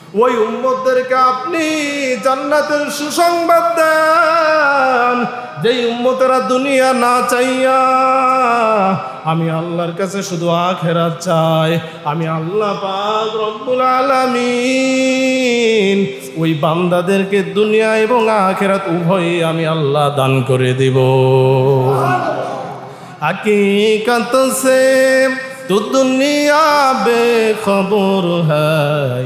ওই উম্মতদেরকে আপনি জান্নাতের সুসংবাদ দেন, যেই উম্মতেরা দুনিয়া না চাইয়া আমি আল্লাহর কাছে শুধু আখিরাত চাই। আমি আল্লাহ পাক রব্বুল আলামিন ওই বান্দাদেরকে দুনিয়া এবং আখিরাত উভয়ই আমি আল্লাহ দান করে দেব। हकीकत से तो दुनिया बेखबर है,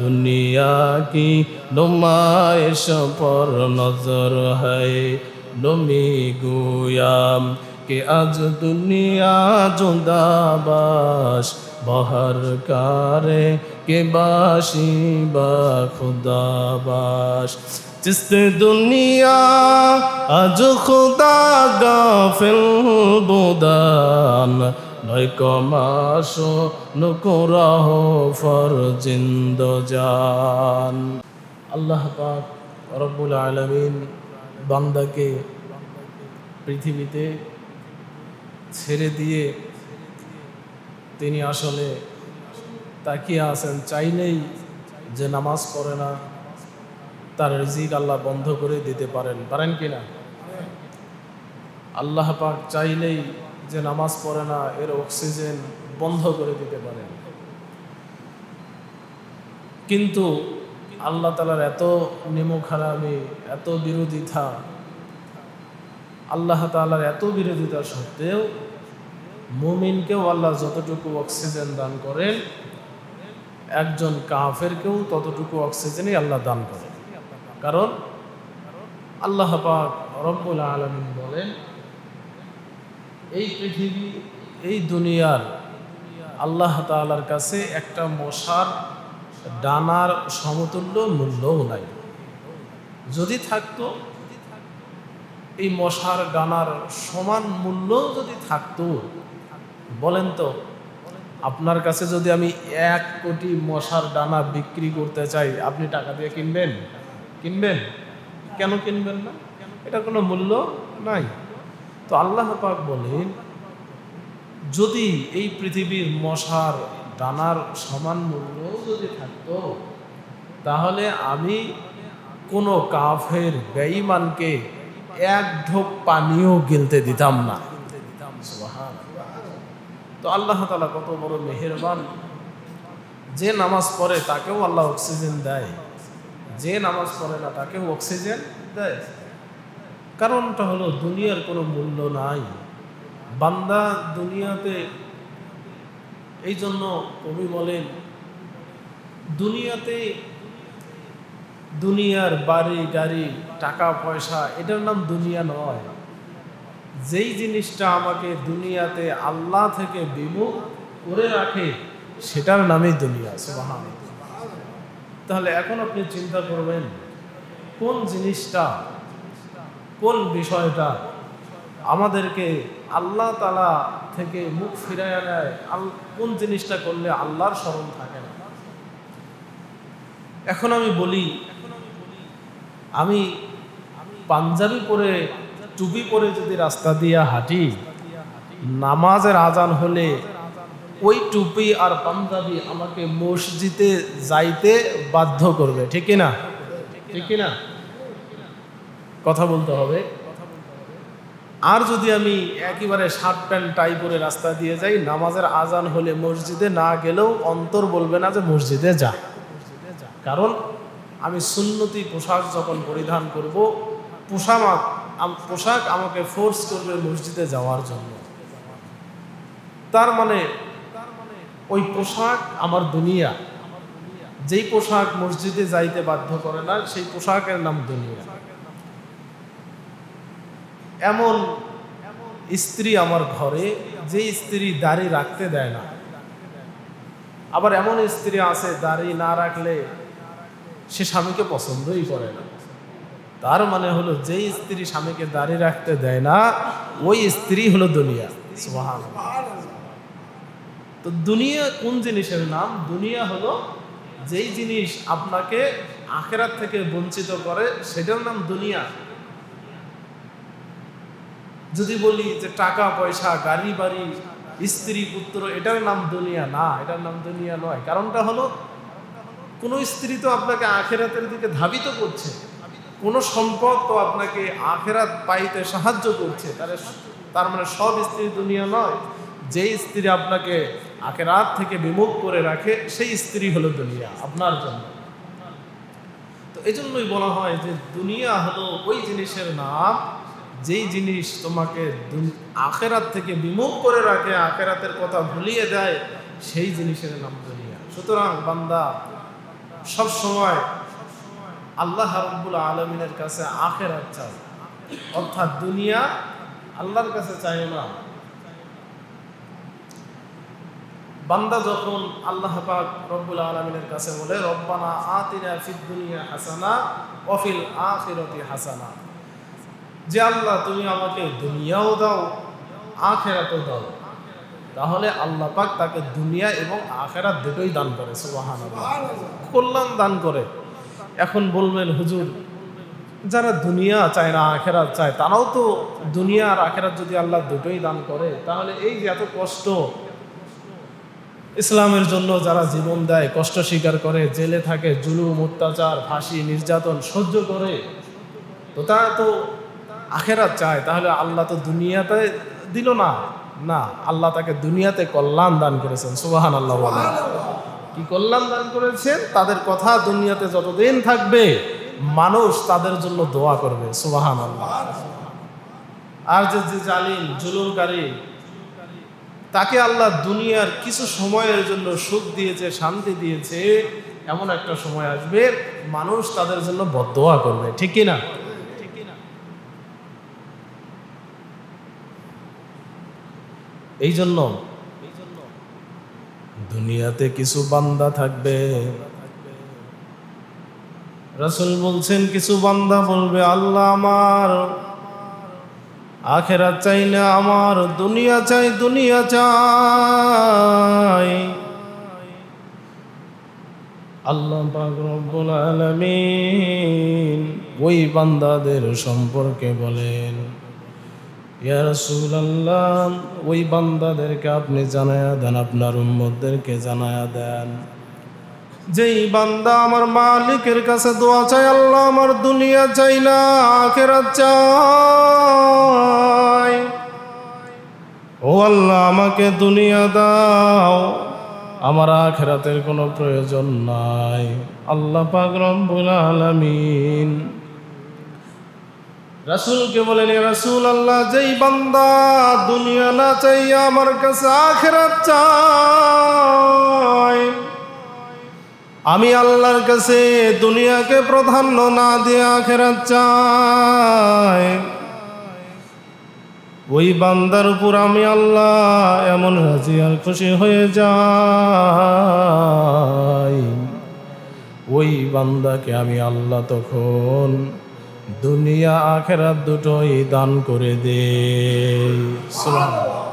दुनिया की नुमाइश पर नजर है। नमी गुयाम कि आज दुनिया जुदाबाश बहर कारे के बाशी बा खुदाबाश। जिस दुनिया आज खुदा गाफिल बुदान नयकमाशो नुकुराहो फर जिंदो जान। আল্লাহ পাক রব্বুল আলামিন বান্দাকে পৃথিবীতে ছেড়ে দিয়ে তিনি আসলে তাকিয়ে আছেন। চাইলেই যে নামাজ পড়ে না তার রিজিক আল্লাহ বন্ধ করে দিতে পারেন কি না? আল্লাহ পাক চাইলেই যে নামাজ পড়ে না এর অক্সিজেন বন্ধ করে দিতে পারেন। কিন্তু আল্লাহ তাআলার এত নিমুখারামি, এত বিরোধিতা, আল্লাহ তাআলার এত বিরোধিতা সত্ত্বেও মুমিনকেও আল্লাহ যতটুকু অক্সিজেন দান করেন, একজন কাফেরকেও ততটুকু অক্সিজেনই আল্লাহ দান করেন। কারণ আল্লাহ পাক রব্বুল আলামিন বলেন, এই পৃথিবী, এই দুনিয়ার আল্লাহ তাআলার কাছে একটা মশার ডানার সমতুল্য মূল্যও নাই। যদি থাকতো, এই মশার ডানার সমান মূল্য যদি থাকতো, বলেন তো আপনার কাছে যদি আমি 1 কোটি মশার ডানা বিক্রি করতে চাই, আপনি টাকা দিয়ে কিনবেন? কেন কিনবেন না? এটা কোনো মূল্য নাই। তো আল্লাহ পাক বলেন, যদি এই পৃথিবীর মশার ডানার সমান মূল্য যদি থাকতো, তাহলে আমি কোনো কাফের বেঈমানকে 1 ঢোক পানিও গিলতে দিতাম না। সুবহানাল্লাহ। তো আল্লাহ তাআলা কত বড় মেহেরবান, যে নামাজ পড়ে তাকেও আল্লাহ অক্সিজেন দেয়, যে নামাজ পড়ে না তাকেও অক্সিজেন দেয়। কারণটা হলো দুনিয়ার কোনো মূল্য নাই। বান্দা দুনিয়াতে, এই জন্য কবি বলেন, দুনিয়াতে দুনিয়ার বাড়ি গাড়ি টাকা পয়সা এটার নাম দুনিয়া নয়। যেই জিনিসটা আমাকে দুনিয়াতে আল্লাহ থেকে বিমুখ করে রাখে সেটার নামই দুনিয়া। সুবহানাল্লাহ। তাহলে এখন আপনি চিন্তা করবেন, কোন জিনিসটা, কোন বিষয়টা আমাদেরকে আল্লাহ তাআলা থেকে মুখ ফিরাইয়া নেয়? কোন জিনিসটা করলে আল্লাহর স্মরণ থাকে না? এখন আমি বলি, আমি পাঞ্জাবি পরে, টুপি পরে যদি রাস্তা দিয়ে হাঁটি, নামাজের আজান হলে ওই টুপি আর পাঞ্জাবি আমাকে মসজিদে যাইতে বাধ্য করবে, ঠিক কিনা? কথা বলতে হবে। আর যদি আমি একেবারে শার্ট প্যান্ট টাই পরে রাস্তা দিয়ে যাই, নামাজের আজান হলে মসজিদে না গেলেও অন্তর বলবে না যে মসজিদে যা। কারণ আমি সুন্নতি পোশাক যখন পরিধান করব, পোশাক আমাকে ফোর্স করবে মসজিদে যাওয়ার জন্য। তার মানে ওই পোশাক আমার দুনিয়া। যেই পোশাক মসজিদে যাইতে বাধ্য করে না, সেই পোশাকের নাম দুনিয়া। এমন স্ত্রী আমার ঘরে, যে স্ত্রী দাড়ি রাখতে দেয় না। আবার এমন স্ত্রী আছে দাড়ি না রাখলে সে স্বামীকে পছন্দই করে না। তার মানে হলো, যেই স্ত্রী স্বামীকে দাড়ি রাখতে দেয় না, ওই স্ত্রী হলো দুনিয়া। সুবহানাল্লাহ। তো দুনিয়া কোন জিনিসের নাম? দুনিয়া হলো যেই জিনিস আপনাকে আখিরাত থেকে বঞ্চিত করে, সেটার নাম দুনিয়া। যদি বলি যে টাকা পয়সা, গাড়ি বাড়ি, স্ত্রী পুত্র, এটার নাম দুনিয়া না, এটার নাম দুনিয়া নয়। কারণটা হলো কোনো স্ত্রী তো আপনাকে আখেরাতের দিকে ধাবিত করছে, কোনো সম্পদ তো আপনাকে আখেরাত পাইতে সাহায্য করছে। তার মানে সব স্ত্রী দুনিয়া নয়। যেই স্ত্রী আপনাকে আখেরাত থেকে বিমুখ করে রাখে সেই স্ত্রী হলো দুনিয়া আপনার জন্য। তো এই জন্যই বলা হয় যে দুনিয়া হলো ওই জিনিসের নাম যেই জিনিস তোমাকে আখেরাত থেকে বিমুখ করে রাখে, আখেরাতের কথা ভুলিয়ে দেয়, সেই জিনিসের নাম দুনিয়া। সুতরাং বান্দা সব সময় আল্লাহ রাব্বুল আলামিনের কাছে আখেরাত চাও, অর্থাৎ দুনিয়া আল্লাহর কাছে চাই না। বান্দা যখন আল্লাহ পাক রব্বুল আলামিনের কাছে বলে রব্বানা আতিনা ফিদ দুনিয়া হাসানা ওয়া ফিল আখিরাতি হাসানা, যে আল্লাহ তুমি আমাকে দুনিয়াও দাও আখিরাতও দাও, তাহলে আল্লাহ পাক তাকে দুনিয়া এবং আখিরাত দুটোই দান করে। সুবহানাল্লাহ, কল্যাণ দান করে। এখন বলবেন হুজুর, যারা দুনিয়া চায় না আখিরাত চায়, তারাও তো দুনিয়া আর আখিরাত যদি আল্লাহ দুটোই দান করে, তাহলে এই যে এত কষ্ট ইসলামের জন্য যারা জীবন দেয়, কষ্ট স্বীকার করে, জেলে থাকে, জুলুম অত্যাচার ফাঁসি নির্যাতন সহ্য করে, তো তারা তো আখিরাত চায়, তাহলে আল্লাহ তো দুনিয়াতে দিল না? না, আল্লাহ তাকে দুনিয়াতে কল্যাণ দান করেছেন। সুবহানাল্লাহ। কি কল্যাণ দান করেছেন? তাদের কথা দুনিয়াতে যতদিন থাকবে মানুষ তাদের জন্য দোয়া করবে। সুবহানাল্লাহ। আর যে জালিম জুলুমকারী, তাকে আল্লাহ দুনিয়ার কিছু সময়ের জন্য সুখ দিয়েছে, শান্তি দিয়েছে, এমন একটা সময় আসবে মানুষ তাদের জন্য বদদোয়া করবে। ঠিক কি না? এই জন্য দুনিয়াতে কিছু বান্দা থাকবে, রাসূল বলছেন কিছু বান্দা বলবে আল্লাহ আমার আখিরাত চাই না, আমার দুনিয়া চাই, দুনিয়া চাই। আল্লাহ পাক রব্বুল আলামিন ওই বান্দাদের সম্পর্কে বলেন, ইয়া রাসূলুল্লাহ, ওই বান্দাদেরকে আপনি জানায়া দেন, আপনার উম্মতদেরকে জানায়া দেন, যেই বান্দা আমার মালিকের কাছে দোয়া চাই, আল্লাহ আমার দুনিয়া চাই না আখিরাত চাই, ও আল্লাহ আমাকে দুনিয়া দাও, আমার আখিরাতের কোনো প্রয়োজন নাই। আল্লাহ পাক রব্বুল আলামিন রাসূলকে বলেন, ইয়া রাসূলুল্লাহ, যেই বান্দা দুনিয়া না চাইয়া আমার কাছে আখিরাত চায়, আমি আল্লাহর কাছে দুনিয়াকে প্রাধান্য না দিয়ে আখিরাত চাই, ওই বান্দার উপর আমি আল্লাহ এমন রাজি আর খুশি হয়ে যাই, ওই বান্দাকে আমি আল্লাহ তখন দুনিয়া আখিরাত দুটোই দান করে দেই। সুবহানাল্লাহ।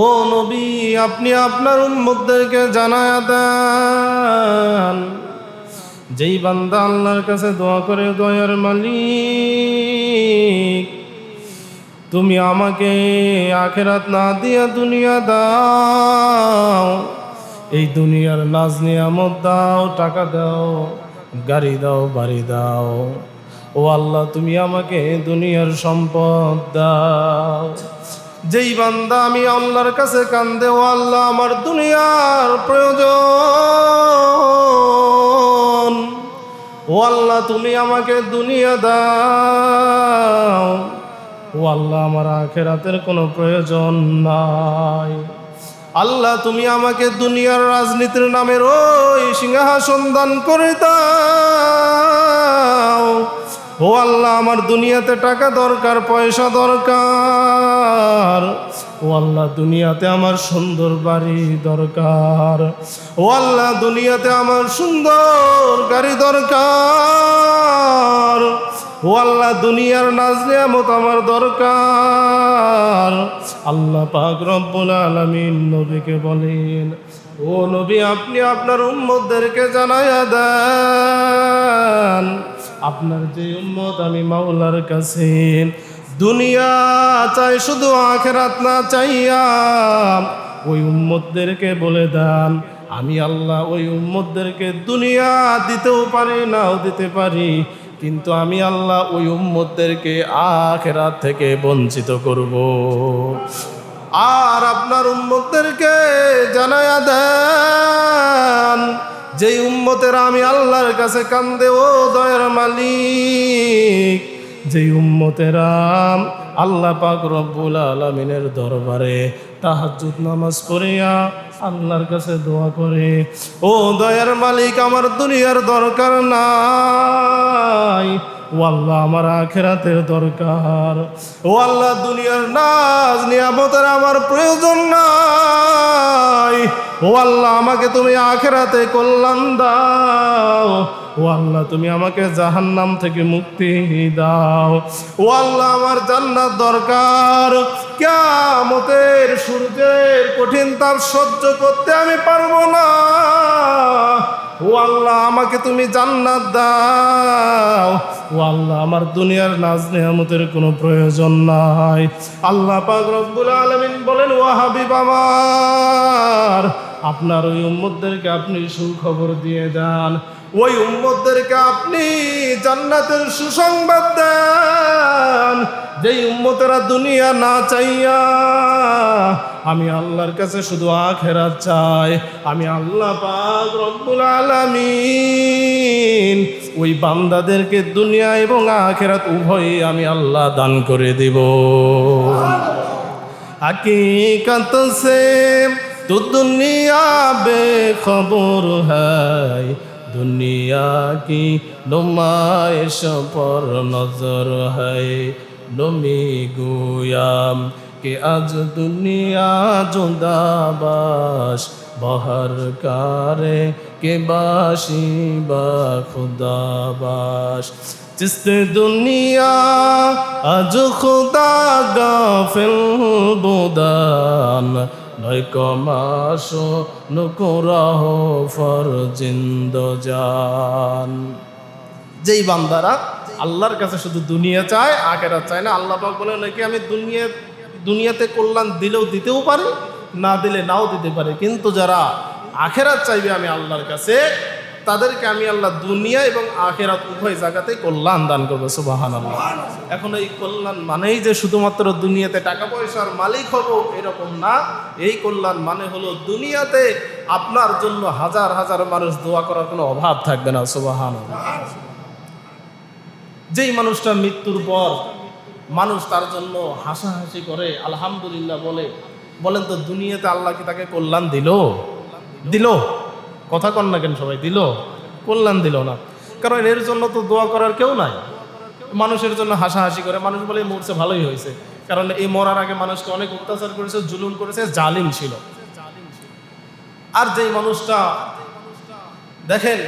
ও নবী, আপনি আপনার উম্মতদেরকে জানায়া দেন, যেই বান্দা আল্লাহর কাছে দোয়া করে, দয়ার মালিক তুমি আমাকে আখিরাত না দিয়া দুনিয়া দাও, এই দুনিয়ার নাজ নিয়ামত দাও, টাকা দাও, গাড়ি দাও, বাড়ি দাও, ও আল্লাহ তুমি আমাকে দুনিয়ার সম্পদ দাও। যেই বান্দা আমি আল্লাহর কাছে কান্দে, ও আল্লাহ আমার দুনিয়ার প্রয়োজন, ও আল্লাহ তুমি আমাকে দুনিয়া দাও, ও আল্লাহ আমার আখিরাতের কোনো প্রয়োজন নাই, আল্লাহ তুমি আমাকে দুনিয়ার রাজনীতির নামের ওই সিংহাসন দান করে দাও, ও আল্লাহ আমার দুনিয়াতে টাকা দরকার, পয়সা দরকার, ও আল্লাহ দুনিয়াতে আমার সুন্দর বাড়ি দরকার, ও আল্লাহ দুনিয়াতে আমার সুন্দর গাড়ি দরকার, ও আল্লাহ দুনিয়ার নাজ নিয়ামত আমার দরকার। আল্লাহ পাক রব্বুল আলামিন নবীকে বলেন, ও নবী আপনি আপনার উম্মতদেরকে জানায়া দেন, আপনার যে উম্মত আমি মাওলার কাছে দুনিয়া চাই, শুধু আখিরাত না চাইয়া, ওই উম্মতদেরকে বলে দেন আমি আল্লাহ ওই উম্মতদেরকে দুনিয়া দিতেও পারি, নাও দিতে পারি, কিন্তু আমি আল্লাহ ওই উম্মতদেরকে আখিরাত থেকে বঞ্চিত করব। আর আপনার উম্মতদেরকে জানায়া দেন, যেই উম্মতেরা আমি আল্লাহর কাছে কান্দে ও দয়ার মালিক, যেই উম্মতেরা আল্লাহ পাক রব্বুল আলামিনের দরবারে তাহাজ্জুদ নামাজ পড়িয়া আল্লাহর কাছে দোয়া করে, ও দয়ার মালিক আমার দুনিয়ার দরকার নাই, ও আল্লাহ আমার আখিরাতের দরকার, ও আল্লাহ দুনিয়ার নাজ নিয়ামতের আমার প্রয়োজন নাই, ও আল্লাহ আমাকে তুমি আখিরাতে কল্যাণ দাও, ও আল্লাহ তুমি আমাকে জাহান্নাম থেকে মুক্তি দাও, ও আল্লাহ আমার জান্নাত দরকার, কিয়ামতের সূর্যের কঠিন তাপ সহ্য করতে আমি পারবো না, ও আল্লাহ আমাকে তুমি জান্নাত দাও, ও আল্লাহ আমার দুনিয়ার নাজ নিয়ামতের কোনো প্রয়োজন নাই। আল্লাহ পাক রব্বুল আলামিন বলেন, ও হাবিব আমার, আপনার ওই উম্মতদেরকে আপনি সুখবর দিয়ে দেন, ওই উম্মতদেরকে আপনি জান্নাতের সুসংবাদ দেন, যেই উম্মতেরা দুনিয়া না চাইয়া আমি আল্লাহর কাছে শুধু আখিরাত চাই, আমি আল্লাহ পাক রব্বুল আলামিন ওই বান্দাদেরকে দুনিয়া এবং আখিরাত উভয়ই আমি আল্লাহ দান করে দেব। हकीकत से तो दुनिया बेखबर है, दुनिया की नुमाइश पर नजर है, नमी गुयाम कि आज दुनिया जुदाबाश बहर कारे के बाशी बा खुदाबाश, जिससे दुनिया आज खुदा गाफिल बुदान नय कमाशो नुकुराह फर जिंदजान। যেই বান্দারা আল্লাহর কাছে শুধু দুনিয়া চায়, আখিরাত চায় না, আল্লাহ পাক বলেন নাকি আমি দুনিয়াতে কল্যাণ দিলেও দিতেও পারি, না দিলে নাও দিতে পারে, কিন্তু যারা আখিরাত চাইবে আমি আল্লাহর কাছে, তাদেরকে আমি আল্লাহ দুনিয়া এবং আখিরাত উভয় জায়গাতে কল্যাণ দান করবো। সুবহানাল্লাহ। এখন এই কল্যাণ মানেই যে শুধুমাত্র দুনিয়াতে টাকা পয়সার মালিক হব এরকম না, এই কল্যাণ মানে হলো দুনিয়াতে আপনার জন্য হাজার হাজার মানুষ দোয়া করার কোনো অভাব থাকবে না। সুবহানাল্লাহ। যেই মানুষটা মৃত্যুর পর মানুষ তার জন্য হাসাহাসি করে, আলহামদুলিল্লাহ বলে, বলেন তো দুনিয়াতে আল্লাহ কি তাকে কল্যাণ দিল? কথা কন না কেন সবাই? কল্যাণ দিল না, কারণ এর জন্য তো দোয়া করার কেউ নাই। মানুষের জন্য হাসাহাসি করে, মানুষ বলে মরছে ভালোই হয়েছে, কারণ এই মরার আগে মানুষকে অনেক অত্যাচার করেছে, জুলুম করেছে, জালিম ছিল। আর যেই মানুষটা দেখেন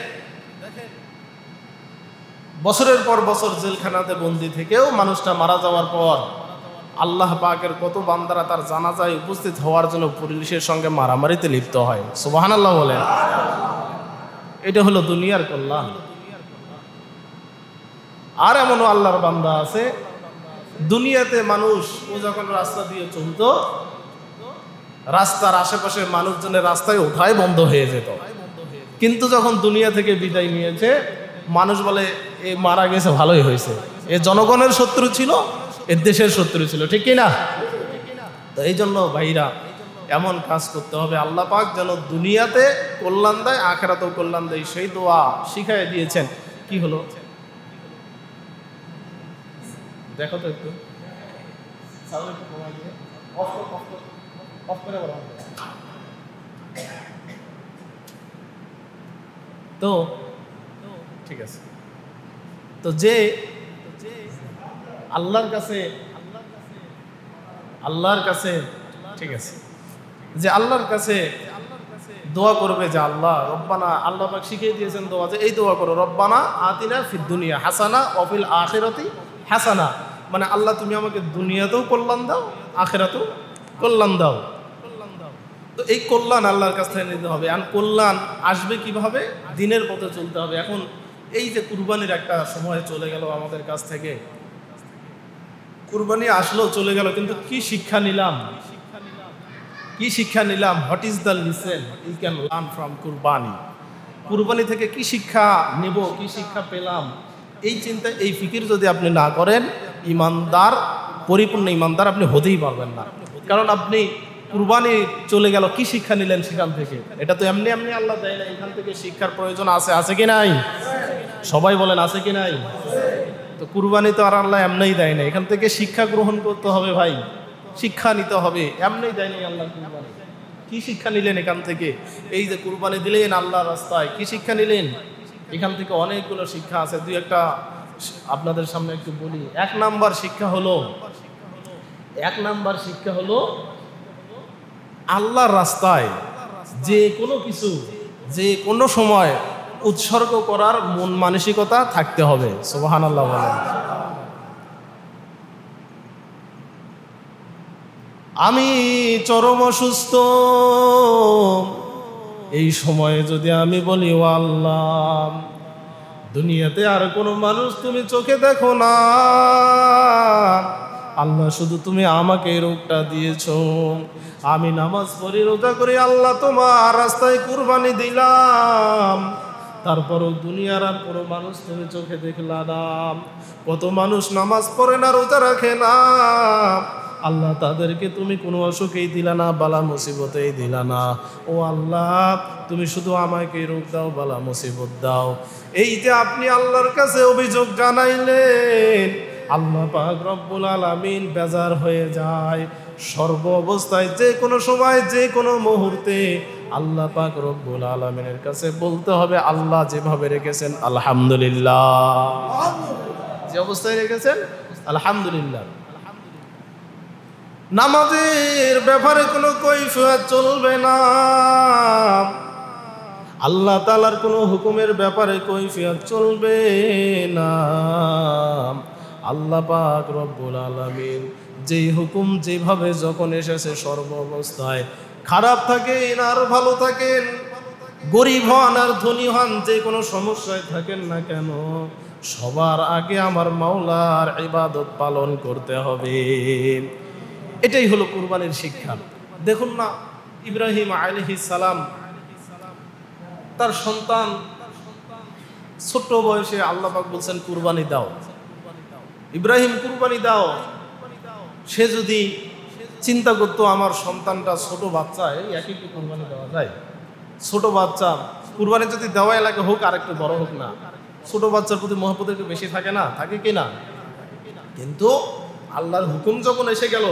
বছরের পর বছর জেলখানাতে বন্দি থেকেও মানুষটা মারা যাওয়ার পর আল্লাহ পাকের কত বান্দারা তার জানাজায় উপস্থিত হওয়ার জন্য পুলিশের সঙ্গে মারামারিতে লিপ্ত হয়। সুবহানাল্লাহ বলেন। এটা হলো দুনিয়ার কল্যাণ। আর এমনও আল্লাহর বান্দা আছে, দুনিয়াতে মানুষ ও যখন রাস্তা দিয়ে চলতো, রাস্তার আশেপাশের মানুষজনের রাস্তায় ওঠাই বন্ধ হয়ে যেত, কিন্তু যখন দুনিয়া থেকে বিদায় নিয়েছে মানুষ বলে এ মারা গেছে ভালোই হয়েছে, এ জনগণের শত্রু ছিল, এ দেশের শত্রু ছিল, ঠিক কিনা? তো এই জন্য ভাইরা এমন কাজ করতে হবে আল্লাহ পাক যেন দুনিয়াতে কল্যাণ দেয়, আখিরাতেও কল্যাণ দেয়, সেই দোয়া শিখাই দিয়েছেন। কি হলো দেখো তো একটু, তো ঠিক আছে। তো যে আল্লাহর কাছে ঠিক আছে, যে আল্লাহর কাছে দোয়া করবে যে আল্লাহ রব্বানা, আল্লাহ পাক শিখিয়ে দিয়েছেন দোয়া, যে এই দোয়া করো, রব্বানা আতিনা ফিদ দুনিয়া হাসানা ওয়া ফিল আখিরাতি হাসানা, মানে আল্লাহ তুমি আমাকে দুনিয়াতেও কল্যাণ দাও, আখিরাতেও কল্যাণ দাও। তো এই কল্যাণ আল্লাহর কাছ থেকে নিতে হবে। আর কল্যাণ আসবে কিভাবে? দিনের পথে চলতে হবে। এখন এই যে কুরবানির একটা সময় চলে গেল আমাদের কাছ থেকে, কুরবানি আসলো চলে গেল, কিন্তু কি শিক্ষা নিলাম? কি শিক্ষা নিলাম? What is the lesson you can learn from qurbani? কুরবানি থেকে কি শিক্ষা নেব, কি শিক্ষা পেলাম, এই চিন্তা, এই ফিকির যদি আপনি না করেন, ইমানদার, পরিপূর্ণ ইমানদার আপনি হতেই পারবেন না। কারণ আপনি কুরবানি চলে গেল, কি শিক্ষা নিলেন সেখান থেকে? এটা তো এমনি এমনি আল্লাহ দেয় না, এখান থেকে শিক্ষার প্রয়োজন আছে, আছে কি নাই? সবাই বলেন আছে কি নাই? তো কুরবানি তো আর আল্লাহ এমনিই দেয় না, এখান থেকে শিক্ষা গ্রহণ করতে হবে ভাই, শিক্ষা নিতে হবে। এমনিই দেয়নি আল্লাহ কুরবানি। কি শিক্ষা নিলেন এখান থেকে? এই যে কুরবানি দিলেন আল্লাহর রাস্তায়, কি শিক্ষা নিলেন? এখান থেকে অনেকগুলো শিক্ষা আছে, দুই একটা আপনাদের সামনে একটু বলি। এক নাম্বার শিক্ষা হলো আল্লাহর রাস্তায় যে কোনো কিছু, যে কোনো সময় উৎসর্গ করার মন মানসিকতা থাকতে হবে। সুবহানাল্লাহ বলেন। আমি চরম অসুস্থ, এই সময়ে যদি আমি বলি ও আল্লাহ, দুনিয়াতে আর কোনো মানুষ তুমি চোখে দেখো না, আল্লাহ শুধু তুমি আমাকে এই রোগটা দিয়েছো, আমি নামাজ পড়ি, রোজা করি, আল্লাহ তোমার রাস্তায় কুরবানি দিলাম, তারপরও দুনিয়ার আর কোনো মানুষ তুমি চোখে দেখলা না। কত মানুষ নামাজ পড়ে না, রোজা রাখে না, আল্লাহ তাদেরকে তুমি কোনো অসুখেই দিলা না, বালা মুসিবতেই দিলা না। ও আল্লাহ, তুমি শুধু আমাকে রোগ দাও, বালা মুসিবত দাও। এই যে আপনি আল্লাহর কাছে অভিযোগ জানাইলেন, আল্লাহ পাক রব্বুল আলামিন বেজার হয়ে যায়। সর্ব অবস্থায়, যে কোনো সময়, যে কোনো মুহূর্তে আল্লাহ পাক রব্বুল আলামিনের কাছে বলতে হবে, আল্লাহ যেভাবে রেখেছেন আলহামদুলিল্লাহ, যে অবস্থায় রেখেছেন আলহামদুলিল্লাহ। নামাজের ব্যাপারে কোনো কৈফিয়ত চলবে না, আল্লাহ তাআলার কোনো হুকুমের ব্যাপারে কৈফিয়ত চলবে না। আল্লাহ পাক রব্বুল আলামিন যেই হুকুম যেভাবে যখন এসেছে, সর্ব অবস্থায়, খারাপ থাকেন আর ভালো থাকেন, গরিব হন আর ধনী হন, যে কোনো সমস্যায় থাকেন না কেন, সবার আগে আমার মাওলার ইবাদত পালন করতে হবে। এটাই হলো কুরবানির শিক্ষা। দেখুন না, ইব্রাহিম আলাইহিস সালাম, তার সন্তান ছোট বয়সে আল্লাহ পাক বলছেন কুরবানি দাও, ইব্রাহিম কুরবানি দাও। সে যদি চিন্তা করতো আমার সন্তানটা ছোট বাচ্চা, এই একই কি কুরবানি দেওয়া যায়? ছোট বাচ্চা কুরবানি যদি দেওয়া লাগে, হোক আর একটু বড় হোক না, ছোট বাচ্চার প্রতি মহব্বত একটু বেশি থাকে না, থাকে কি না? কিন্তু আল্লাহর হুকুম যখন এসে গেল,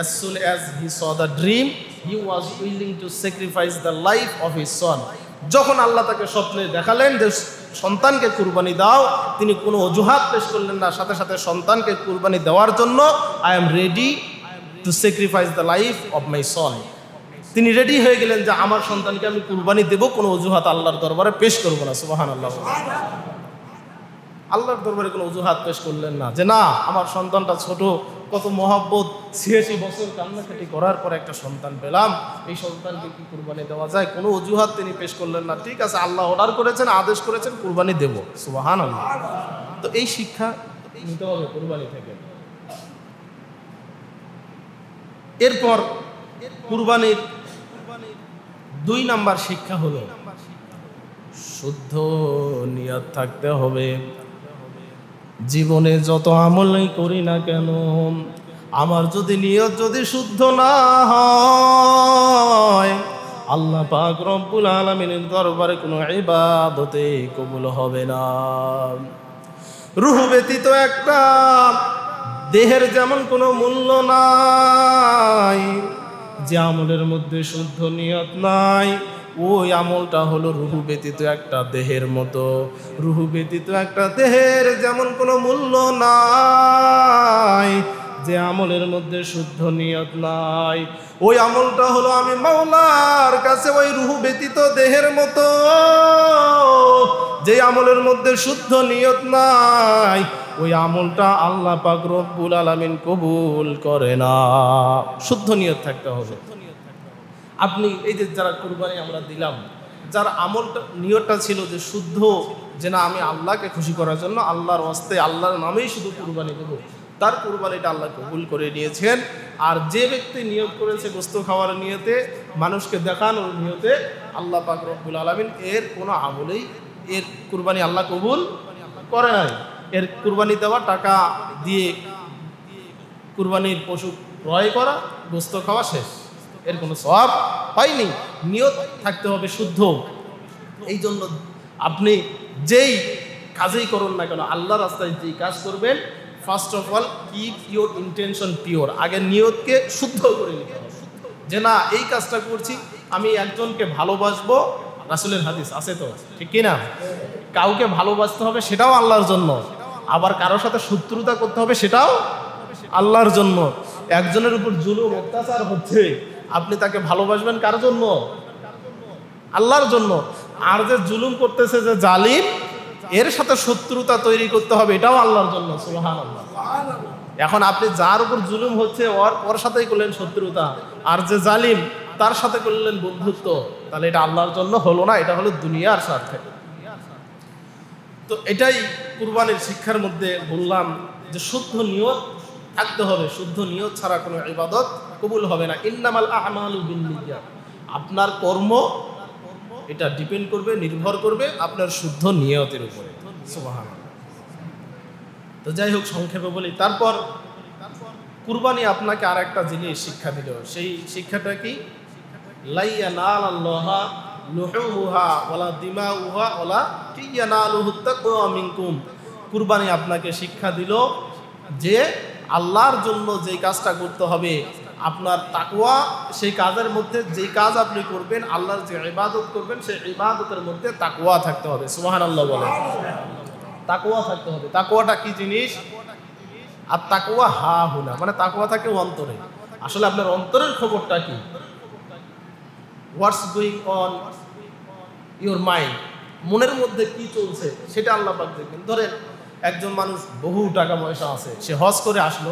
as soon as he saw the dream, he was willing to sacrifice the life of his son. যখন আল্লাহ তাকে স্বপ্নে দেখালেন যে সন্তানকে কুরবানি দাও, তিনি কোনো অজুহাত পেশ করলেন না, সাথে সাথে সন্তানকে কুরবানি দেওয়ার জন্য I am ready to sacrifice the life of my son, তিনি রেডি হয়ে গেলেন যে আমার সন্তানকে আমি কুরবানি দেব, কোনো অজুহাত আল্লাহর দরবারে পেশ করব না। সুবহানাল্লাহ। আল্লাহর দরবারে কোনো অজুহাত পেশ করলেন না যে না, আমার সন্তানটা ছোট, কত মহব্বত, 86 বছর কান্নাকাটি করার পর একটা সন্তান পেলাম, এই সন্তানকে কি কুরবানি দেওয়া যায়? কোনো অজুহাত তিনি পেশ করলেন না। ঠিক আছে, আল্লাহ অর্ডার করেছেন, আদেশ করেছেন, কুরবানি দেব। সুবহানাল্লাহ। তো এই শিক্ষা নিতে হবে কুরবানি থেকে। এরপর কুরবানির 2 নাম্বার শিক্ষা হলো শুদ্ধ নিয়ত থাকতে হবে। জীবনে যত আমলই করি না কেন, আমার যদি নিয়ত যদি শুদ্ধ না হয়, আল্লাহ পাক রব্বুল আলামিনের দরবারে কোনো ইবাদতে কবুল হবে না। রূহ ব্যতীত একটা দেহের যেমন কোনো মূল্য নাই, যে আমলের মধ্যে শুদ্ধ নিয়ত নাই, ওই আমলটা হলো রূহ ব্যতীত একটা দেহের মতো। রূহ ব্যতীত একটা দেহের যেমন কোনো মূল্য নাই, যে আমলের মধ্যে শুদ্ধ নিয়ত নাই, ওই আমলটা হলো আমি মাওলার কাছে ওই রূহ ব্যতীত দেহের মতো। যে আমলের মধ্যে শুদ্ধ নিয়ত নাই, ওই আমলটা আল্লাহ পাক রব্বুল আলামিন কবুল করে না। শুদ্ধ নিয়ত থাকতে হবে। আপনি এই যে যারা কুরবানি আমরা দিলাম, যার আমলটা নিয়তটা ছিল যে শুদ্ধ, যে না আমি আল্লাহকে খুশি করার জন্য, আল্লাহর ওয়াস্তে, আল্লাহর নামেই শুধু কুরবানি দেব, তার কুরবানিটা আল্লাহ কবুল করে নিয়েছেন। আর যে ব্যক্তি নিয়ত করেছে গোস্ত খাওয়ার নিয়তে, মানুষকে দেখানোর নিয়তে, আল্লাহ পাক রব্বুল আলামিন এর কোনো আমলেই এর কুরবানি আল্লাহ কবুল করে নাই। এর কুরবানি দেওয়া টাকা দিয়ে কুরবানির পশু ক্রয় করা, গোস্ত খাওয়া শেষ, এর কোনো সওয়াব হয়নি। নিয়ত থাকতে হবে শুদ্ধ। এই জন্য আপনি যেই কাজেই করুন না কেন, আল্লাহ রাস্তায় যেই কাজ করবেন, first of all keep your intention pure. আগে নিয়তকে শুদ্ধ করে নিতে হবে, যে না এই কাজটা করছি আমি একজনকে ভালোবাসবো। রাসূলের হাদিস আছে তো, ঠিক কি না? কাউকে ভালোবাসতে হবে, সেটাও আল্লাহর জন্য। আবার কারোর সাথে শত্রুতা করতে হবে, সেটাও আল্লাহর জন্য। একজনের উপর জুলুম অত্যাচার হচ্ছে, আপনি তাকে ভালোবাসবেন কার জন্য? আল্লাহর জন্য। আর যে জুলুম করতেছে, যে জালিম, এর সাথে শত্রুতা তৈরি করতে হবে, এটাও আল্লাহর জন্য। সুবহানাল্লাহ। এখন আপনি যার উপর জুলুম হচ্ছে ওর সাথেই করলেন শত্রুতা, আর যে জালিম তার সাথে করলেন বন্ধুত্ব, তাহলে এটা আল্লাহর জন্য হলো না, এটা হলো দুনিয়ার স্বার্থে। তো এটাই কুরবানির শিক্ষার মধ্যে বললাম, যে শুদ্ধ নিয়ত থাকতে হবে। শুদ্ধ নিয়ত ছাড়া কোনো ইবাদত কবুল হবে না। ইন্নামাল আ'মালু বিন্নিয়াত। আপনার কর্ম এটা ডিপেন্ড করবে, নির্ভর করবে আপনার শুদ্ধ নিয়তের উপরে। সুবহানাল্লাহ। তো যাই হোক, সংক্ষেপে বলি। তারপর কুরবানি আপনাকে আর একটা জিনিস শিক্ষা দিল। সেই শিক্ষাটা কি? লা ইয়ানালাল্লাহা লুহুমুহা ওয়ালা দিমাউহা ওয়ালা ইয়ানালুহুত তাকওয়া মিনকুম। কুরবানি আপনাকে শিক্ষা দিল যে আল্লাহর জন্য যেই কাজটা করতে হবে, আপনার তাকওয়া, সেই কাজের মধ্যে যেই কাজ আপনি করবেন, আল্লাহর যে ইবাদত করবেন, সেই ইবাদতের মধ্যে তাকওয়া থাকতে হবে। সুবহানাল্লাহ বলেন। তাকওয়া থাকতে হবে। তাকওয়াটা কি জিনিস? আর তাকওয়া হা হুনা, মানে তাকওয়া থাকে অন্তরে। আসলে আপনার অন্তরের খবরটা কি? What's going on your mind, মনের মধ্যে কি চলছে সেটা আল্লাহ পাক দেখবেন। ধরেন একজন মানুষ বহু টাকা পয়সা আছে, সে হজ করে আসলো।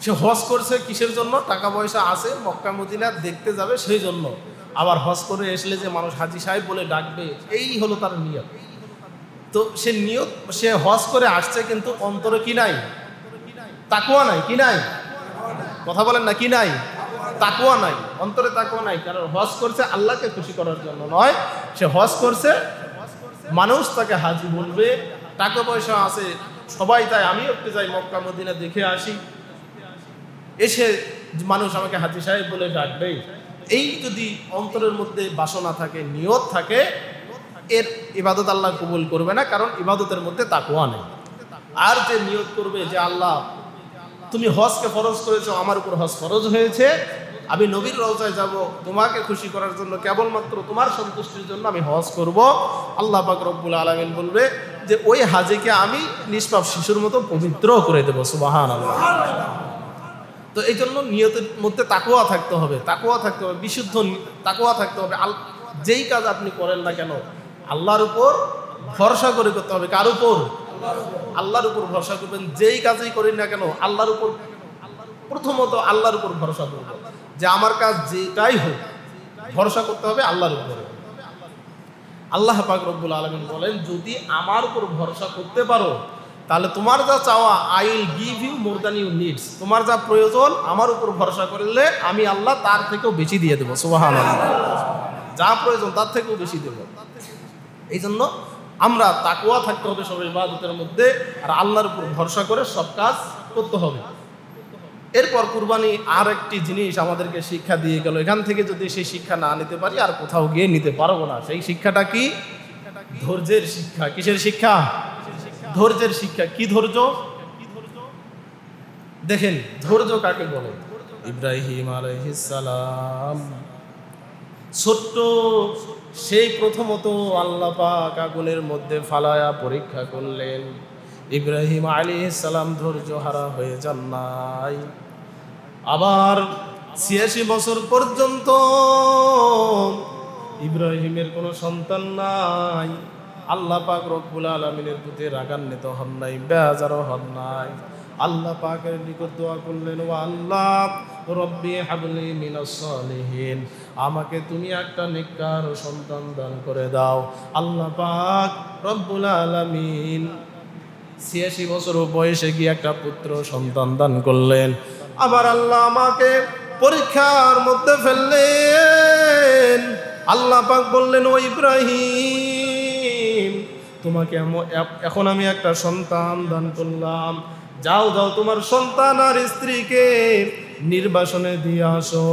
সে হজ করছে কিসের জন্য? টাকা পয়সা আছে, মক্কা মদিনা দেখতে যাবে সেই জন্য। আবার হজ করে আসলে যে মানুষ হাজি সাহেব বলে ডাকবে, এই হলো তার নিয়ত। তো সে নিয়ত, সে হজ করে আসছে, কিন্তু অন্তরে কি নাই? তাকওয়া নাই। কি নাই? কথা বলেন না, কি নাই? তাকওয়া নাই, অন্তরে তাকওয়া নাই। কারণ হজ করছে আল্লাহকে খুশি করার জন্য নয়, সে হজ করছে মানুষ তাকে হাজি বলবে, টাকা পয়সা আছে, সবাই তাই আমিও একটু যাই মক্কা মদিনা দেখে আসি, এসে মানুষ আমাকে হাজি সাহেব বলে ডাকবে। এই যদি অন্তরের মধ্যে বাসনা থাকে, নিয়ত থাকে, এর ইবাদত আল্লাহ কবুল করবে না, কারণ ইবাদতের মধ্যে তাকওয়া নেই। আর যে নিয়ত করবে যে আল্লাহ তুমি হজকে ফরজ করেছো, আমার উপর হজ ফরজ হয়েছে, আমি নবীর রওজায় যাব তোমাকে খুশি করার জন্য, কেবলমাত্র তোমার সন্তুষ্টির জন্য আমি হজ করব, আল্লাহ পাক রব্বুল আলামিন বলবে যে ওই হাজিকে আমি নিষ্পাপ শিশুর মতো পবিত্র করে দেব। সুবহানাল্লাহ। তো এই জন্য নিয়তের মধ্যে তাকওয়া থাকতে হবে, তাকওয়া থাকতে হবে, বিশুদ্ধ তাকওয়া থাকতে হবে। যেই কাজ আপনি করেন না কেন, আল্লাহর উপর ভরসা করে করতে হবে। কার উপর? আল্লাহর উপর ভরসা করবেন। যেই কাজই করেন না কেন, আল্লাহর উপর, প্রথমত আল্লাহর উপর ভরসা করবেন, যে আমার কাজ যেটাই হোক, ভরসা করতে হবে আল্লাহর উপরে। আল্লাহ পাক রব্বুল আলামিন বলেন, যদি আমার উপর ভরসা করতে পারো, তাহলে তোমার যা চাওয়া, I will give you more than you needs. তোমার যা প্রয়োজন আমার উপর ভরসা করলে আমি আল্লাহ তার থেকেও বেশি দিয়ে দেবো। সুবহানাল্লাহ। যা প্রয়োজন তার থেকেও বেশি দেব। এই জন্য আমরা তাকওয়া থাকতে হবে সব ইবাদতের মধ্যে, আর আল্লাহর উপর ভরসা করে সব কাজ করতে হবে। এরপর কুরবানি আর একটি জিনিস আমাদেরকে শিক্ষা দিয়ে গেল। এখান থেকে যদি সেই শিক্ষা না নিতে পারি, আর কোথাও গিয়ে নিতে পারবো না। সেই শিক্ষাটা কি? ধৈর্যের শিক্ষা। কিসের শিক্ষা? ধৈর্যের শিক্ষা। কি ধৈর্য? দেখেন ধৈর্য কাকে বলে। ইব্রাহিম আলাইহিস সালাম ছোট্ট, সেই প্রথমত আল্লাহ পাক আগুনের মধ্যে ফালায়া পরীক্ষা করলেন। ইব্রাহিম আলাইহিস সালাম ধৈর্য হারা হয়ে যান নাই। আবার ৮৬ বছর পর্যন্ত ইব্রাহিমের কোনো সন্তান নাই। আল্লাহ পাক রব্বুল আলামিনের প্রতি রাগান্বিত হন নাই, বেজারও হন নাই। আল্লাহ পাকের নিকট দোয়া করলেন, ও আল্লাহ রব্বি হাবলি মিনাস সালিহিন, আমাকে তুমি একটা নেককার সন্তান দান করে দাও। আল্লাহ পাক রব্বুল আলামিন 86 বছর বয়সে গিয়ে একটা পুত্র সন্তান দান করলেন। আবার আল্লাহ আমাকে পরীক্ষার মধ্যে ফেললেন। আল্লাহ পাক বললেন, ও ইব্রাহিম, তোমাকে এখন আমি একটা সন্তান দান করলাম, যাও যাও তোমার সন্তান আর স্ত্রীকে নির্বাসনে দিয়ে আসো।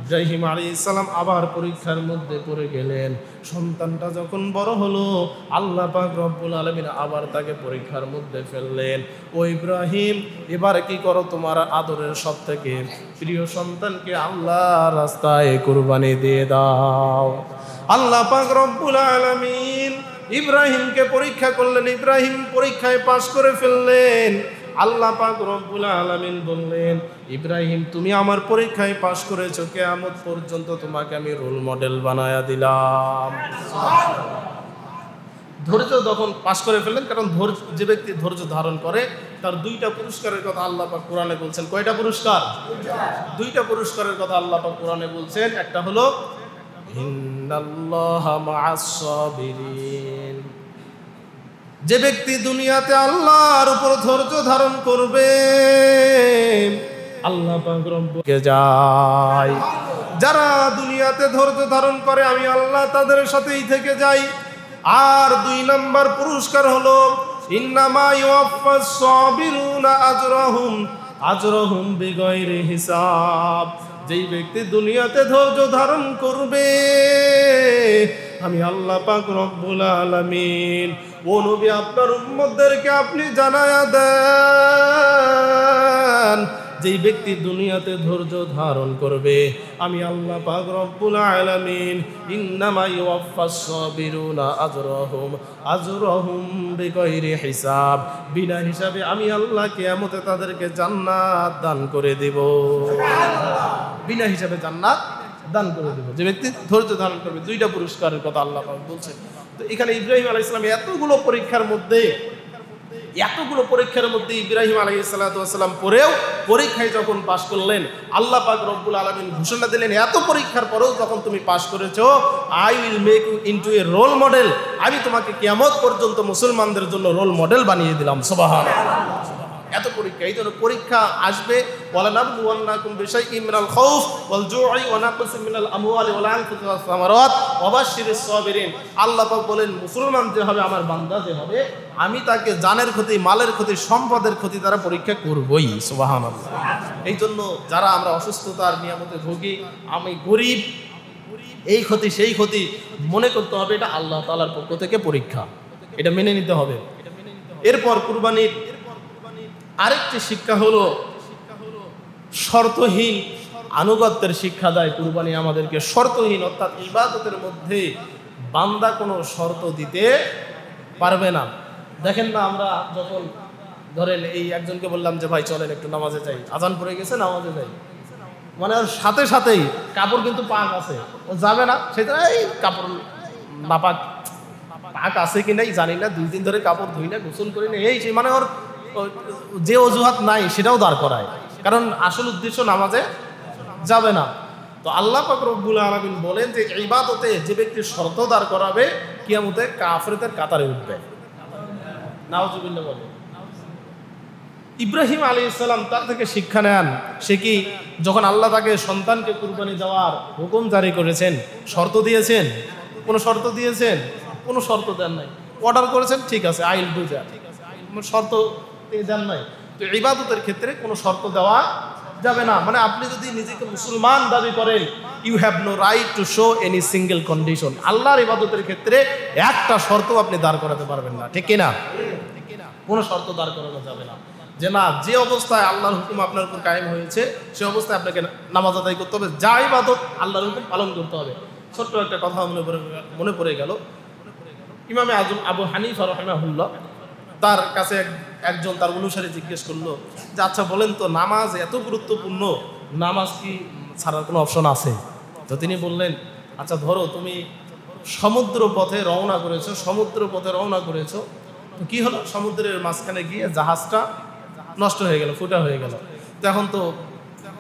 ইব্রাহিম আলাইহিস সালাম আবার পরীক্ষার মধ্যে পড়ে গেলেন। সন্তানটা যখন বড় হলো, আল্লাহ পাক রব্বুল আলামিন আবার তাকে পরীক্ষার মধ্যে ফেললেন। ও ইব্রাহিম, এবার কি করো, তোমার আদরের সব থেকে প্রিয় সন্তানকে আল্লাহর রাস্তায় কুরবানি দিয়ে দাও। আল্লাহ পাক রব্বুল আলামিন ইব্রাহিমকে পরীক্ষা করলেন। ইব্রাহিম পরীক্ষায় পাশ করে ফেললেন। আল্লাহ পাক রব্বুল আলামিন বললেন, ইব্রাহিম, তুমি আমার পরীক্ষায় পাশ করেছো, কিয়ামত পর্যন্ত তোমাকে আমি রোল মডেল বানায়া দিলাম। ধৈর্য যখন পাশ করে ফেললেন, কারণ যে ব্যক্তি ধৈর্য ধারণ করে তার 2টা পুরস্কারের কথা আল্লাহ পাক কোরআনে বলছেন। কয়টা পুরস্কার? 2টা পুরস্কারের কথা আল্লাহ পাক কোরআনে বলছেন। একটা হলো ইন্নাল্লাহা মা'আস সাবিরিন, যে ব্যক্তি দুনিয়াতে আল্লাহর উপর ধৈর্য ধারণ করবে আল্লাহ পাক রব্বুকে যায়। যারা দুনিয়াতে ধৈর্য ধারণ করে আমি আল্লাহ তাদের সাথেই থেকে যাই। আর 2 নম্বর পুরস্কার হলো ইন্নামা ইউওয়াফাস সাবিরুনা আজরাহুম বিগাইরি হিসাব, যেই ব্যক্তি দুনিয়াতে ধৈর্য ধারণ করবে আমি আল্লাহ পাক রব্বুল আলামিন, ও নবী, আপনার উম্মতদেরকে আপনি জানায়া দেন, যেই ব্যক্তি দুনিয়াতে ধৈর্য ধারণ করবে আমি আল্লাহ পাক রব্বুল আলামিন ইন্নামা ইউওয়াফাস সাবিরুনা আজরাহুম বিগাইরি হিসাব, বিনা হিসাবে আমি আল্লাহ কিয়ামতে তাদেরকে জান্নাত দান করে দেব। বিনা হিসাবে জান্নাত দান করে দেব যে ব্যক্তি ধৈর্য ধারণ করবে। 2টা পুরস্কারের কথা আল্লাহ পাক বলছেন। তো এখানে ইব্রাহিম আলাইহিস সালাম এতগুলো পরীক্ষার মধ্যে ইব্রাহিম আলাইহিস সালাম পরেও পরীক্ষায় যখন পাশ করলেন, আল্লাহ পাক রব্বুল আলামিন ঘোষণা দিলেন, এত পরীক্ষার পরেও যখন তুমি পাশ করেছো, I will make you into a role model, আমি তোমাকে কিয়ামত পর্যন্ত মুসলমানদের জন্য রোল মডেল বানিয়ে দিলাম। সুবহানাল্লাহ। এত পরীক্ষা, এই জন্য পরীক্ষা আসবে। ওয়ালানাবলুওয়ান্নাকুম বিশাইইম মিনাল খাউফ ওয়াল জু'i ওয়া নাকসিম মিনাল আমওয়ালি ওয়াল আনফুসি ওয়াস সামারাত ওয়া বাশশিরিস সাবিরিন। আল্লাহ পাক বলেন, মুসলমান যে হবে, আমার বান্দা যে হবে, আমি তাকে জানের ক্ষতি, মালের ক্ষতি, সম্পদের ক্ষতি দ্বারা পরীক্ষা করবই। সুবহানাল্লাহ। এই জন্য যারা আমরা অসুস্থতার নিয়ামতে ভুগি, আমি গরিব, এই ক্ষতি সেই ক্ষতি, মনে করতে হবে এটা আল্লাহ তাআলার পক্ষ থেকে পরীক্ষা, এটা মেনে নিতে হবে। এরপর কুরবানির আরেকটি শিক্ষা হলো শর্তহীন আনুগত্যের শিক্ষা দেয় কুরবানি আমাদেরকে। শর্তহীন অর্থাৎ ইবাদতের মধ্যে বান্দা কোনো শর্ত দিতে পারবে না। দেখেন না, আমরা যখন ধরেন এই একজনকে বললাম যে ভাই চলেন একটু নামাজে যাই, আজান পড়ে গেছে, নামাজে যাই, মানে ওর সাথে সাথেই কাপড় কিন্তু পাক আছে, ও যাবে না, সেটা এই কাপড় নাপাক, পাক আছে কি নাই জানি না, 2 দিন ধরে কাপড় ধুই না, গোসল করি না, এই সেই, মানে ওর যে অজুহাত নাই সেটাও দাঁড় করায়, কারণ আসল উদ্দেশ্য নামাজে যাবে না। তো আল্লাহ পাক রব্বুল আলামিন বলেন যে ইবাদতে যে ব্যক্তি শর্ত দাঁড় করাবে কিয়ামতে কাফেরদের কাতারে উঠবে। নাউজুবিল্লাহ বলে। ইব্রাহিম আলাইহিস সালাম তার থেকে শিক্ষা নেন। সে কি যখন আল্লাহ তাকে সন্তানকে কুরবানি দেওয়ার হুকুম জারি করেছেন, শর্ত দিয়েছেন? কোনো শর্ত দিয়েছেন? কোনো শর্ত দেন নাই। অর্ডার করেছেন, ঠিক আছে, আই উইল ডু দ্যাট, শর্ত দেন নাই। তো ইবাদতের ক্ষেত্রে কোনো শর্ত দেওয়া যাবে না। মানে আপনি যদি নিজেকে মুসলমান দাবি করেন, you have no right to show any single condition. আল্লাহর ইবাদতের ক্ষেত্রে একটা শর্ত আপনি দাঁড় করাতে পারবেন না, ঠিক কিনা? কোনো শর্ত দাঁড় করানো যাবে না। যে না, যে অবস্থায় আল্লাহর হুকুম আপনার উপর কায়েম হয়েছে সে অবস্থায় আপনাকে নামাজ আদায় করতে হবে, যা ইবাদত আল্লাহর হুকুম পালন করতে হবে। ছোট্ট একটা কথা মনে পড়ে গেল। ইমামে আজম আবু হানিফা রাহিমাহুল্লাহ, তার কাছে একজন তার অনুসারী জিজ্ঞেস করলো যে আচ্ছা বলেন তো, নামাজ এত গুরুত্বপূর্ণ, নামাজ কি ছাড়ার কোনো অপশন আছে? তো তিনি বললেন, আচ্ছা ধরো তুমি সমুদ্র পথে রওনা করেছো, তো কি হলো, সমুদ্রের মাঝখানে গিয়ে জাহাজটা নষ্ট হয়ে গেল, ফুটা হয়ে গেল, তো এখন তো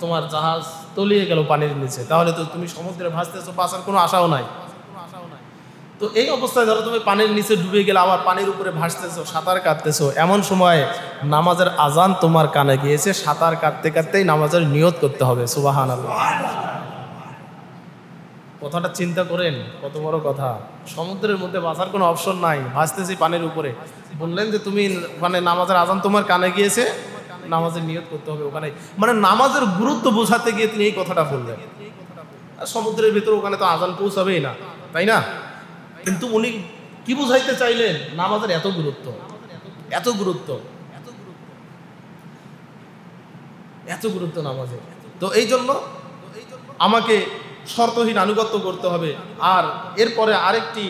তোমার জাহাজ তলিয়ে গেল পানির নিচে, তাহলে তো তুমি সমুদ্রে ভাসতেছো, বাঁচার কোনো আশাও নাই। তো এই অবস্থায় ধরো তুমি পানির নিচে ডুবে গেলে আবার পানির উপরে ভাসতেছো, সাঁতার কাটতেছো, এমন সময় নামাজের আজান তোমার কানে গিয়েছে, সাঁতার কাটতে কাটতেই নামাজের নিয়ত করতে হবে। সুবহানাল্লাহ। কথাটা চিন্তা করেন, কত বড় কথা। সমুদ্রের মধ্যে বাঁচার কোনো অপশন নাই, ভাসতেছি পানির উপরে, বললেন যে তুমি মানে নামাজের আজান তোমার কানে গিয়েছে, নামাজের নিয়ত করতে হবে ওখানে। মানে নামাজের গুরুত্ব বোঝাতে গিয়ে তিনি এই কথাটা বললেন। আর সমুদ্রের ভিতরে ওখানে তো আজান পৌঁছাবেই না, তাই না? কিন্তু উনি কি বুঝাইতে চাইলেন? নামাজের এত গুরুত্ব, এত গুরুত্ব, এত গুরুত্ব নামাজের। তো এই জন্য আমাকে শর্তহীন আনুগত্য করতে হবে। আর এরপরে আরেকটি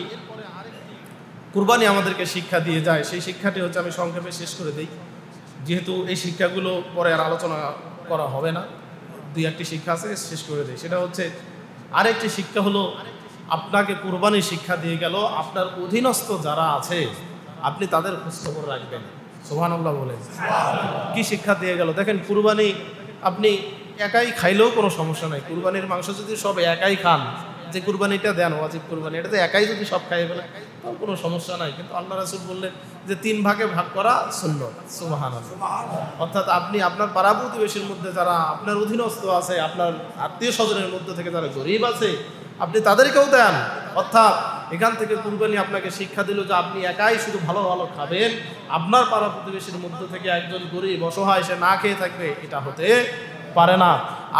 কুরবানি আমাদেরকে শিক্ষা দিয়ে যায়, সেই শিক্ষাটি হচ্ছে, আমি সংক্ষেপে শেষ করে দিই, যেহেতু এই শিক্ষাগুলো পরে আর আলোচনা করা হবে না, দুই একটি শিক্ষা আছে, শেষ করে দিই। সেটা হচ্ছে, আরেকটি শিক্ষা হলো, আপনাকে কুরবানির শিক্ষা দিয়ে গেল, আপনার অধীনস্থ যারা আছে আপনি তাদের খোঁজখবর রাখবেন। সুবহানাল্লাহ বলেন। কি শিক্ষা দিয়ে গেল দেখেন, কুরবানি আপনি একাই খাইলেও কোনো সমস্যা নাই। কুরবানির মাংস যদি সব একাই খান, যে কুরবানিটা দেন ওয়াজিব কুরবানি, এটাতে একাই যদি সব খাইয়ে ফেলে তাও কোনো সমস্যা নাই। কিন্তু আল্লাহ রাসূল বললেন যে 3 ভাগে ভাগ করা সুন্নাত। সুবহানাল্লাহ। অর্থাৎ আপনি আপনার পাড়া প্রতিবেশীর মধ্যে যারা আপনার অধীনস্থ আছে, আপনার আত্মীয় স্বজনের মধ্যে থেকে যারা গরিব আছে, আপনি তাদেরকেও দেন। অর্থাৎ এখান থেকে কুরবানি আপনাকে শিক্ষা দিল যে আপনি একাই শুধু ভালো ভালো খাবেন, আপনার পাড়া প্রতিবেশীর মধ্যে থেকে একজন গরিব অসহায় সে না খেয়ে থাকবে, এটা হতে পারে না।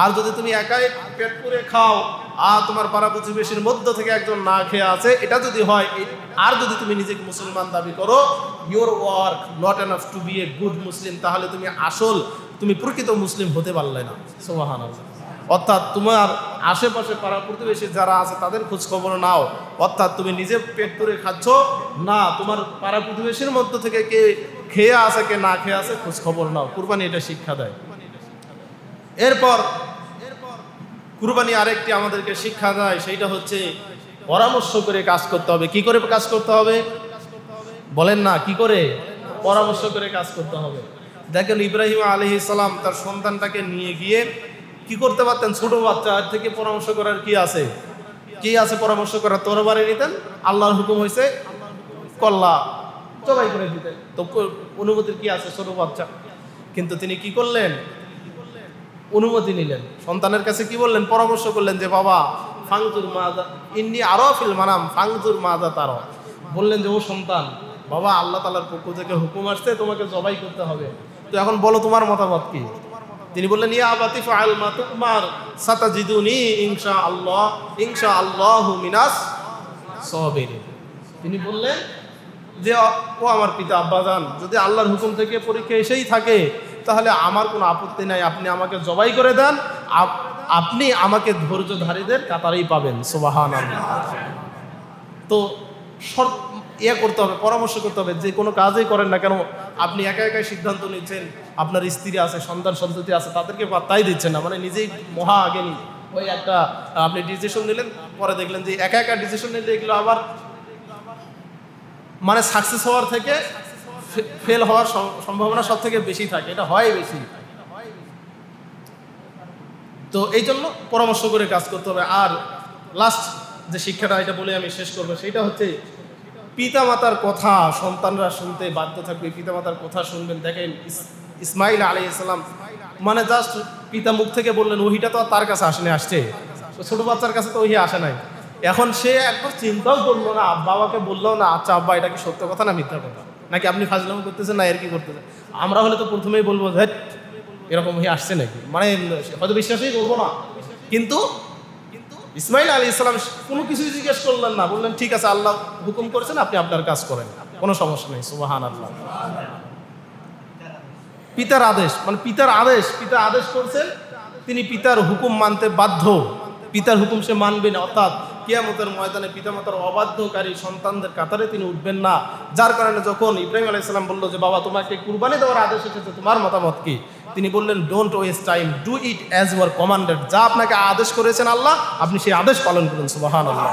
আর যদি তুমি একাই পেট পুরে খাও আর তোমার পাড়া প্রতিবেশীর মধ্য থেকে একজন না খেয়ে আছে, এটা যদি হয়, আর যদি তুমি নিজেকে মুসলমান দাবি করো, your work not enough to be a good Muslim, তাহলে তুমি প্রকৃত মুসলিম হতে পারলে না। সুবহানাল্লাহ। অর্থাৎ তোমার আশেপাশে পাড়া প্রতিবেশী যারা আছে তাদের খোঁজ খবর নাও। অর্থাৎ তুমি নিজে পেট পুরে খাচ্ছ না, তোমার পাড়া প্রতিবেশীর মধ্য থেকে কে খেয়ে আছে কে না খেয়ে আছে খোঁজ খবর নাও। কুরবানি এটা শিক্ষা দেয়। এরপর কুরবানি আরেকটি আমাদেরকে শিক্ষা দেয়, সেইটা হচ্ছে পরামর্শ করে কাজ করতে হবে। কি করে কাজ করতে হবে বলেন না? কি করে? পরামর্শ করে কাজ করতে হবে। দেখেন, ইব্রাহিম আলাইহিস সালাম তার সন্তানটাকে নিয়ে গিয়ে কি করতে পারতেন? ছোট বাচ্চা থেকে পরামর্শ করার কি আছে? কি আছে পরামর্শ করার? তরবারি নিতেন, আল্লাহর হুকুম হয়েছে কল্লা জবাই করে দিতেন, তো অনুমতির কি আছে? ছোট বাচ্চা। কিন্তু তিনি কি করলেন? অনুমতি নিলেন, সন্তানের কাছে কি বললেন? পরামর্শ করলেন যে বাবা, ফাংজুর মাজা ইন্নি আরো ফিল মানাম ফাংজুর মাজা তারো। বললেন যে ও সন্তান, বাবা আল্লাহ তাআলার পক্ষ থেকে হুকুম আসছে তোমাকে জবাই করতে হবে, তো এখন বলো তোমার মতামত কি? তিনি বললেন, ইয়া আবাতি ফাআল মা তুমার সাতাজিদুনি ইনশাআল্লাহু মিনাস সাবিরিন। তিনি বললেন যে ও আমার পিতা, আব্বাজান, যদি আল্লাহর হুকুম থেকে পরীক্ষা এসেই থাকে তাহলে আমার কোনো আপত্তি নাই, আপনি আমাকে জবাই করে দেন, আপনি আমাকে ধৈর্যধারীদের কাতারেই পাবেন। সুবহানাল্লাহ। তো করতে হবে, পরামর্শ করতে হবে। যে কোনো কাজই করেন না কেন, আপনি একা একাই সিদ্ধান্ত নিচ্ছেন, আপনার স্ত্রী আছে, সন্তান সন্ততি আছে, তাদেরকে পাত্তাই দিচ্ছেন না, মানে নিজেই মহা আগেনি ওই একটা আপনি ডিসিশন নিলেন, পরে দেখলেন যে একা একা ডিসিশন নিলে এগুলো আবার মানে সাকসেস হওয়ার থেকে ফেল হওয়ার সম্ভাবনা সব থেকে বেশি থাকে, এটা হয় বেশি। তো এই জন্য পরামর্শ করে কাজ করতে হবে। আর লাস্ট যে শিক্ষাটা, এটা বলে আমি শেষ করবো, সেটা হচ্ছে পিতামাতার কথা সন্তানরা শুনতে বাধ্য থাকবে, পিতামাতার কথা শুনবেন। দেখেন, ইসমাইল আলাইহিস সালাম মানে জাস্ট পিতা মুখ থেকে বললেন, ওহিটা তো তার কাছে আসছে, ছোট বাচ্চার কাছে তো ওহি আসে নাই। এখন সে একবার চিন্তাও করলো না, বাবাকে বললো না, আচ্ছা আব্বা এটা কি সত্য কথা না মিথ্যা কথা, নাকি আপনি ফাজলামো করতেছেন না এর কি করতেছেন? আমরা হলে তো প্রথমেই বলবো যে এরকম হয়ে আসছে নাকি, মানে হয়তো বিশ্বাসই করবো না। কিন্তু ইসমাইল আলাইহিস সালাম কোনো কিছুই জিজ্ঞেস করলেন না, বললেন ঠিক আছে, আল্লাহ হুকুম করেছেন, আপনি আপনার কাজ করেন, কোনো সমস্যা নেই। সুবহানাল্লাহ। পিতার আদেশ, মানে পিতার আদেশ, পিতা আদেশ করছেন, তিনি পিতার হুকুম মানতে বাধ্য, পিতার হুকুম সে মানবে না। অর্থাৎ কিয়ামতের ময়দানে পিতামাতার অবাধ্যকারী সন্তানদের কাতারে তিনি উঠবেন না। যার কারণে যখন ইব্রাহিম আলাইহিস সালাম বলল যে বাবা তোমাকে কুরবানি দেওয়ার আদেশ এসেছে, তোমার মতামত কি? তিনি বললেন, don't waste time, do it as you are commanded. যা আপনাকে আদেশ করেছেন আল্লাহ, আপনি সেই আদেশ পালন করুন। সুবহানাল্লাহ।